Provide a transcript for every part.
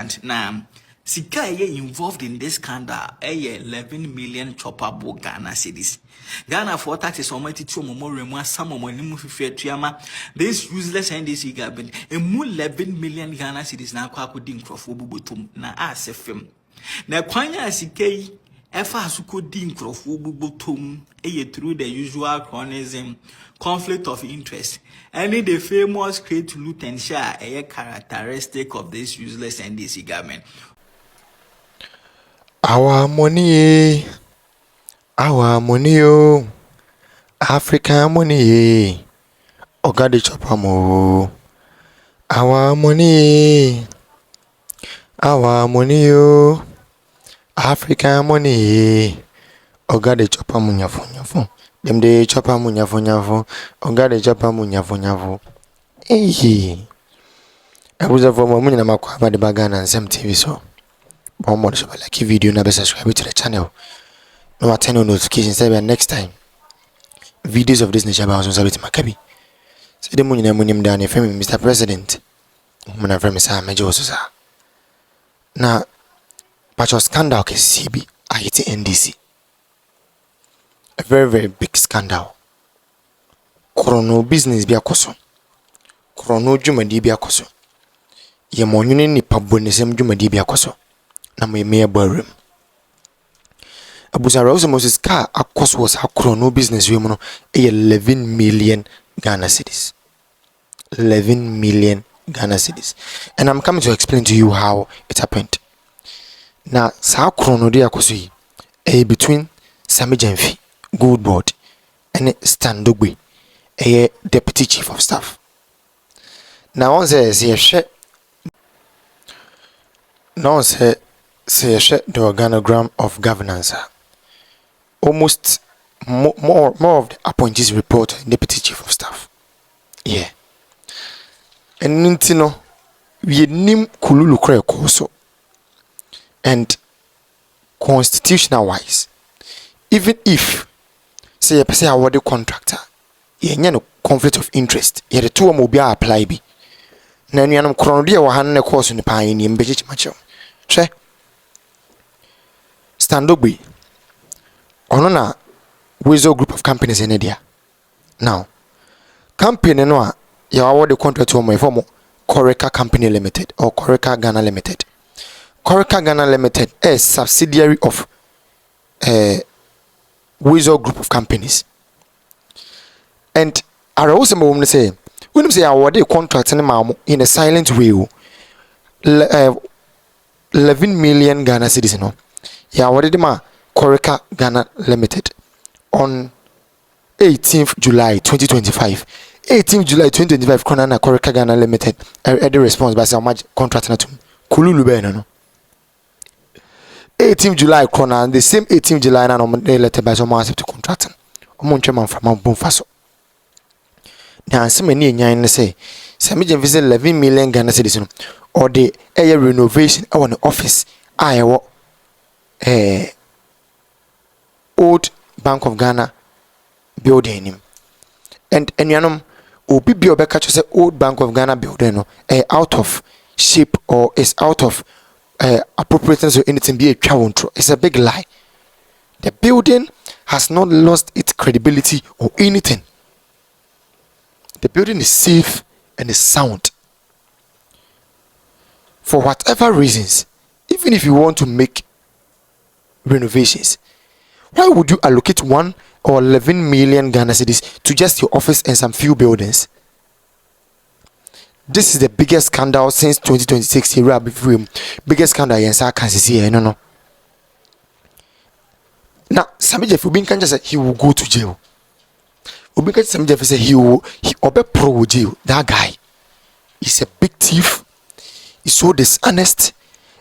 And now, Sika involved in this scandal, 11 million TroUble Ghana cedis. Ghana for taxes on my teacher Momo some of my new Fiat this useless NDC government, a 11 million Ghana cedis now quacking butuuu na as a film. Now, Quanya Sika, Efasuko din butuuu, through the usual chronism, conflict of interest. Any the famous create loot and share a characteristic of this useless NDC government. Our money, oh, African money, Ogade chopamo. Our money, oh, African money, Ogade chopamo nyafo. Them de chopamo nyafo, Ogade chopamo nyafo. Eh, I was a former money na makwa de bagana and some TV so. One more so like a video, never subscribe to the channel. No turn on notifications. Next time, videos of this nature about Salute Maccabi. So the money down your family, Mr. President. When I'm from Mr. Major Sosa. Now, patch of scandal is CB, Ay3 NDC. A very, very big scandal. Chrono business be a koso. Chrono jumadi be a koso. Ye monuni ni pabonism jumadi be a koso. Na me barroom. Abusara also Moses car a cost was a chrono business woman 11 million Ghana cedis. 11 million Ghana cedis. And I'm coming to explain to you how it happened. Now, sa chrono dia kosi between S.Gyamfi Good Board and Stan dogbe deputy chief of staff. Now on says say the organogram of governance. Almost more of the appointees report deputy chief of staff. Yeah. And Nintino we name Kululu Kre Koso. And constitutional wise, even if say a person award contractor, no conflict of interest, ye the two will be apply be. Nanyanum chronodia wa hanne course in the pine in Beji Macho. Che Stan dogbe onona Wezo group of companies in India. Now, company no you award the contract to my former Koreka Company Limited or Koreka Ghana Limited. Koreka Ghana Limited is subsidiary of Wezo group of companies. And I also want to say, when you say award the contract in a silent way, 11 million Ghana cedis no. Yeah, what did ma Koreka Ghana Limited on 18th July 2025. 18th July 2025 Konana Koreka Ghana Limited the response by some contract na to Kululu be no. 18th July Kona the same 18th July na no letter by some accept contract. Omo ntwema from Bonfaso. Na anseme ni enyan ne say S.Gyamfi 11 million Ghana cedis no or the air renovation on the office I old Bank of Ghana building him. And yanum obi bi obeka cho say old Bank of Ghana building no out of shape or is out of appropriateness or anything be a trawon. It's a big lie. The building has not lost its credibility or anything. The building is safe and is sound. For whatever reasons, even if you want to make renovations, why would you allocate 1 or 11 million Ghana cedis to just your office and some few buildings? This is the biggest scandal since 2026 here. Biggest scandal in Kansas here. No. Now, S.Gyamfi Ubin can just say he will go to jail. Ubin can S.Gyamfi say he obey pro jail. That guy is a big thief. He's so dishonest.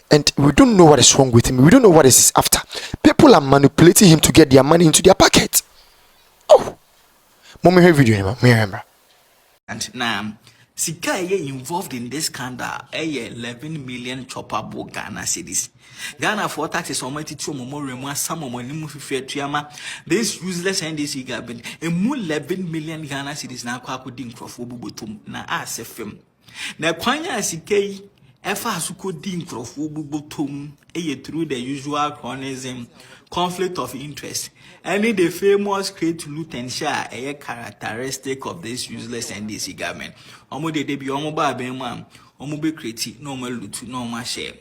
And we don't know what is wrong with him. We don't know what is after. People are manipulating him to get their money into their pocket. Oh, mommy, her video, me remember. And now, Sika involved in this scandal, 11 million TroUble Ghana cedis. Ghana for taxes on my teacher Momo some of my new this useless NDC government, a 11 million Ghana cedis now quacking butuuu na as a film. Now, Quanya Sika Efa suko di nkrofo bubotom through the usual chronism, conflict of interest. Any the famous create loot and share a characteristic of this useless NDC government. Omo de be omo ba ben man, omo be create no more loot, no more share.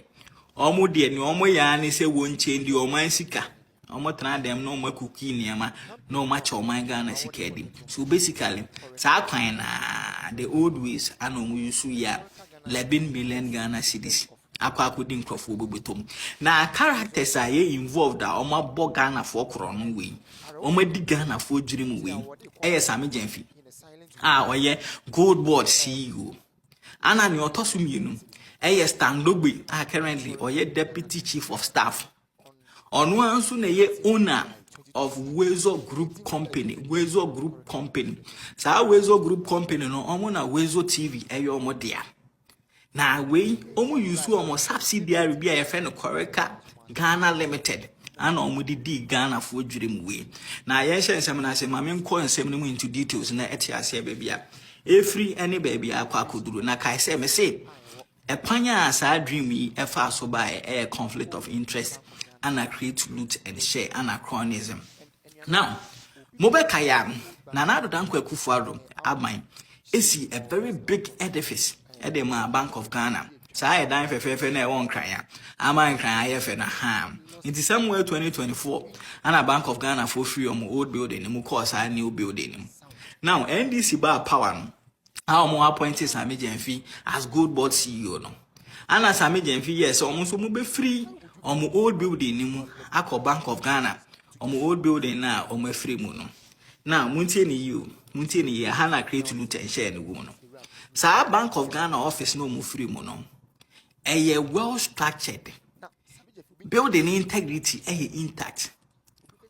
Omo de ni omo ya ni se won change the oman sika. Omo tran dem no more cookie niama, no much oman Ghana sika dim. So basically, sa kwan na the old ways and omo use ya 11 million Ghana cedis. Akwa kudi nkrofo bobotom. Na characters are involved a oma bo Ghana for krono we. Oma di Ghana for dream we. S.Gyamfi. Oye gold board CEO. Ana ni otosu mienu. Stan dogbe currently oye deputy chief of staff. Onu anso na owner of Wezo Group Company. Sa Wezo Group Company no omo na Wezo TV omo dia. Na we omo use omo subsidiary bi a yefe no Koreka Ghana Limited ana omo di Ghana for dwurem we na ye hye nsem na se mame nko nsem no into details na etiase ba bia efri ene ba bia akwa koduro na kai se me se epanya sa dream yi efa so ba e conflict of interest and create loot and share and chronism. Now mobeka ya na na do dan kwakufu ado aban esi a very big edifice Edema Bank of Ghana. So I dine for na won cry. Am cry for na ham. It is somewhere 2024 and a Bank of Ghana for free on old building mu course a new building. Now NDC bar power how more appointed S.Gyamfi as good board CEO no. And as S.Gyamfi yes almost mu be free on old building mu akọ Bank of Ghana on old building na o me free mu no. Now muntie ni ha na create loot and share no no. Sa Bank of Ghana office no mu free mo no. A well structured building integrity intact.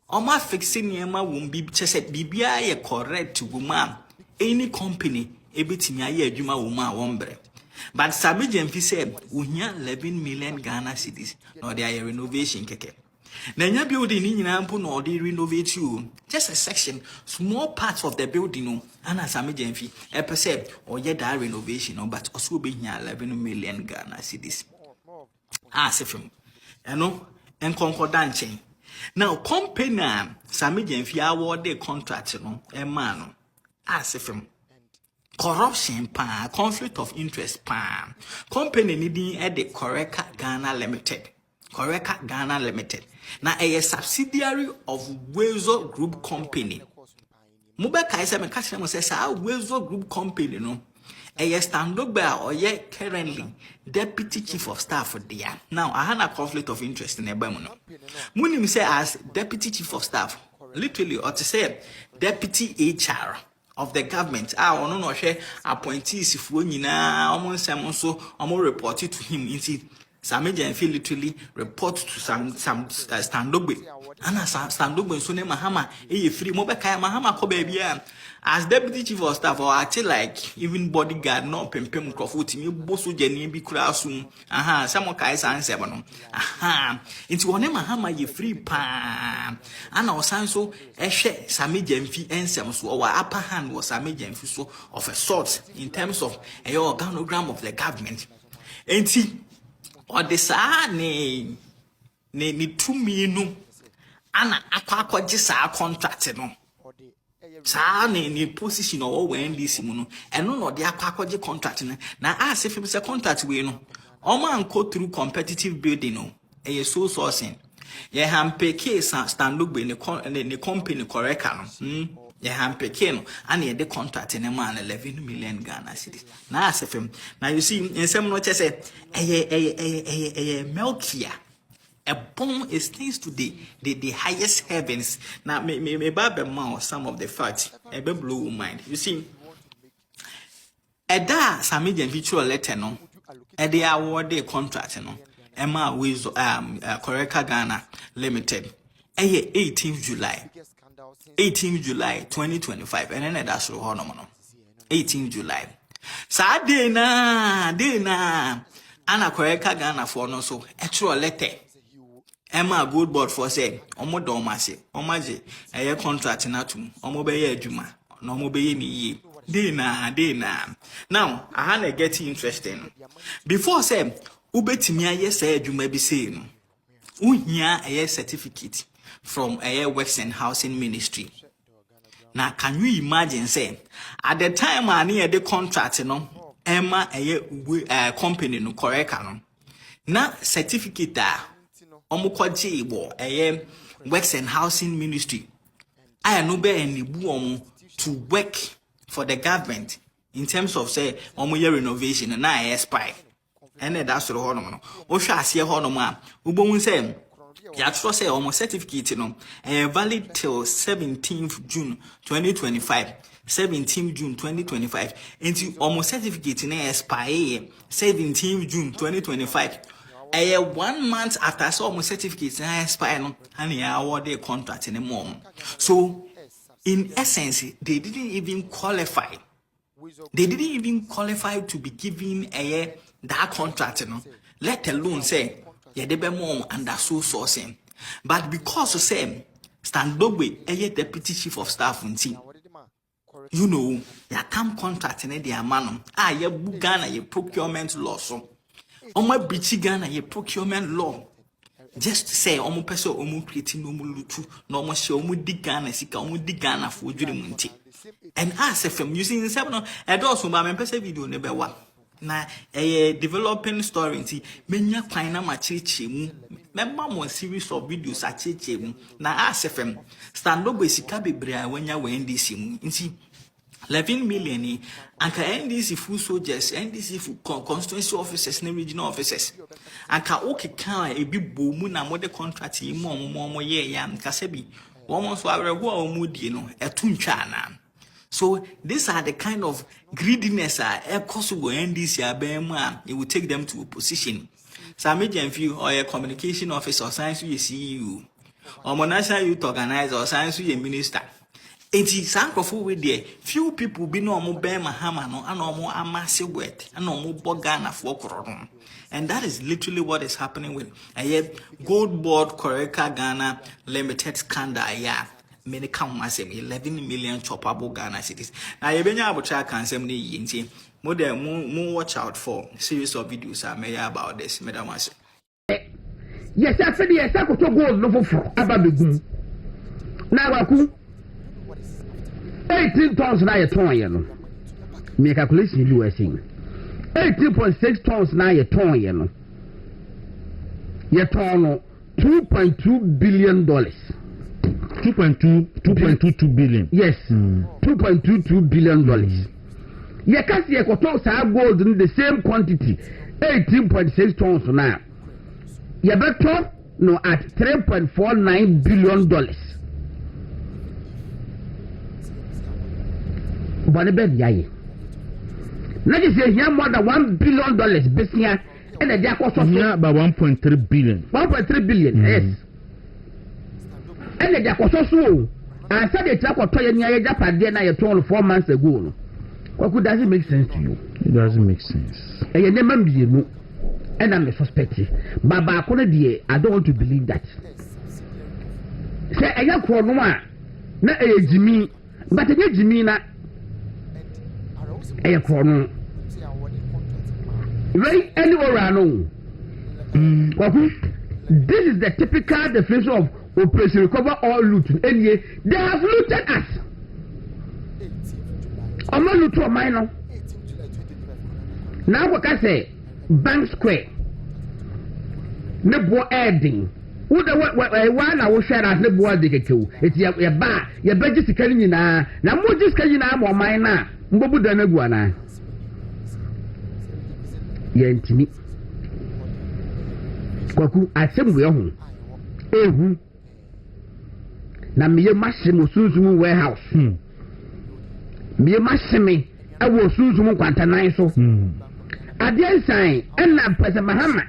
Oma fixing niema won bi chese bibia ye correct woman any company ebetimi aye adwuma wo ma wombre. But S.Gyamfi said uhia 11 million Ghana cedis no dey renovation keke. Na nya building ni nyina mpo no dey renovate you just a section small parts of the building no and S.Gyamfi say oye that renovation no but also be here 11 million Ghana cedis sefem eno concordant chain now company S.Gyamfi award the contract no e man no sefem corruption pa conflict of interest pa company ni din e the Koreka Ghana Limited na a subsidiary of Wezo Group Company. Mubeka is a mechanic says our Wezo Group Company no a stand dogbe or ye currently deputy chief of staff for there. Now I had a conflict of interest in a bemono. Munim say as deputy chief of staff, literally or to say deputy HR of the government. Ono no hwe appointees if we nyina omo nsem so omo report to him into S.Gyamfi literally report to some Stan dogbe. Ana Stan dogbe so ne mahama free mo be kai mahama ko ba bia as deputy chief of staff or act like even bodyguard no pempem crofo timi boso jani bi kura sum some kai sanse no into one mahama free pa ana osan so ehwe S.Gyamfi ensem so our upper hand was S.Gyamfi so of a sort in terms of a organogram of the government enti or the sa ni 2 million ana akwa sa contract no sa ni position or when this mu no eno no de akwa contract na as if say contract we no o man go through competitive bidding no e so sourcing ye hampe case stand look be ni company correct no ye hampe case no and ye the contract in man 11 million Ghana cedis na as if now you see in some no say Melkia a bomb is things to the highest heavens. Now me babe ma some of the facts a be blow mind. You see, a da S.Gyamfi a letter no, a they award the contract no. Emma with Koreka Ghana Limited. 18th July 2025, and then that's so 18th July. Saturday na Anna Koreka Ghana for no so actual letter. Emma good board for say omo domase omaje eye contract na tum omo be ye adwuma no omo be ye ni yi Dina. Now, I had get interesting. Before say, Ubetimia yes adwuma bi say no. Uhia a certificate from a Works and Housing Ministry. Now, can you imagine say at the time I near the contract no Emma a company no correct no. Na certificate da omukwaje bo Works and Housing Ministry. I no be any to work for the government in terms of say year renovation na expire. And that's the whole no. O sha ase ho no ma. Ubon say ya trust say almost certificate no valid till 17th June 2025. 17th June 2025. Into almost certificate na expire 17th June 2025. 1 month after so almost certificate na expire no and ya award the contract in a mom. So in essence, they didn't even qualify. They didn't even qualify to be given that contract, you know, let alone say yeah they be mom under so sourcing. But because of say Stan dogbe deputy chief of staff unti, you know, ya come contract in their man ya Ghana ye procurement law so. My bitchy Ghana ye procurement law. Just say omo person omo creating omo lutu no omo show omo digana sika omo digana for munti. And as if I'm using seven and also my person video never wa na developing story nti menya kwan na ma cheche mu memma mo series of videos a cheche mu na as if stand up sika bebre a wanya we NDC mu nti 11 million anka NDC full soldiers, NDC full constituency officers and regional officers. Anka okay kan e bi bomu na mo de contract yi mo ye ya nka sebi wo so awerego a mo die no etuntwa na. So these are the kind of greediness possible NDC abema it will take them to a position. S.Gyamfi or a communication officer or science you CEO or national youth organizer or science you minister. It is sankrofo with there. Few people be no more bear mahama no and no more amassing wet and no more bogana for koron. And that is literally what is happening with a gold board Koreka Ghana limited scandal. Yeah, many come 11 million choppable Ghana cities. Now you been able to can say me more watch out for series of videos I made about this, Madam. Yes, I said yes, I could go no for about the goon. Now I could 18 tons na ye ton ye no. Me calculation you were saying. 18.6 tons na ye ton ye no. Ye ton no $2.2 billion. 2.22 billion. Yes. $2.22 billion. Ye kasi ye koto sa gold in the same quantity. 18.6 tons na. Ye beto no at $3.49 billion. But the bed yay. Let us say here more than $1 billion business and the dear cost of about 1.3 billion. 1.3 billion, yes. And the dear cost of so I said the track of toy near Japan dinner 4 months ago. What could does it make sense to you? It doesn't make sense. And you never be no, and I'm a suspect. But I don't want to believe that. Say I have for no one, not a Jimmy, but a Jimmy. Right anywhere no. This is the typical definition of operation recover all loot. And they have looted us. I'm not loot for mine. Now what I say, Bank Square. Nebo adding. What one I will share as Nebo adding. It's your bar, your budget is carrying now. Now, what is carrying now more mine now? Mbobu dana guana yentimi kwaku asem we ho ehu na meye mashim osunsumu warehouse meye mashime awo osunsumu kwantanan so ade nsan enna pesa mahama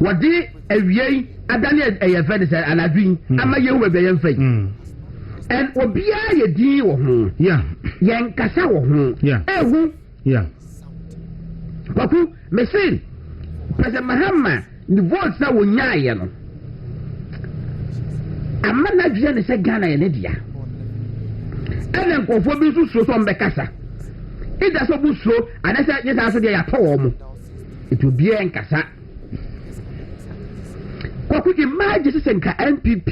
wadi awiei adane eyefede say anadwin amaye wo be yemfai and obia ye din wo ho yeah yen kasa wo ho ehu yeah kwaku mesin President Mahama the votes na wo nyaaye no amana dua ne se Ghana ye ne dia ɛna nkɔfoɔ bi nso suro sɛ ɔmbɛkasa ɛda sɛ ɔbu suro anasɛ nyɛ saa so deɛ yɛatɔ wɔ mo ɛti obiara nkasa kɔko imagine sɛ nka MPP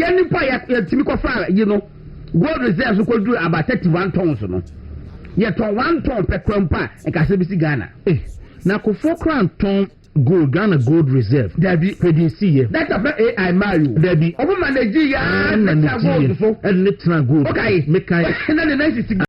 yɛn nipa yɛtumi kɔfa yi no gold reserve so kɔduru about 31 tons no yɛtɔn 1 ton pɛ kura mpa nkasa bi si Ghana na kɔfoɔ kora ntɔn gold Ghana gold reserve dabi pɛdi si yɛ data fɛ AI mario dabi ɔmo ma na ji ya na na gold so ɛne tena gold okay mekan na ne 96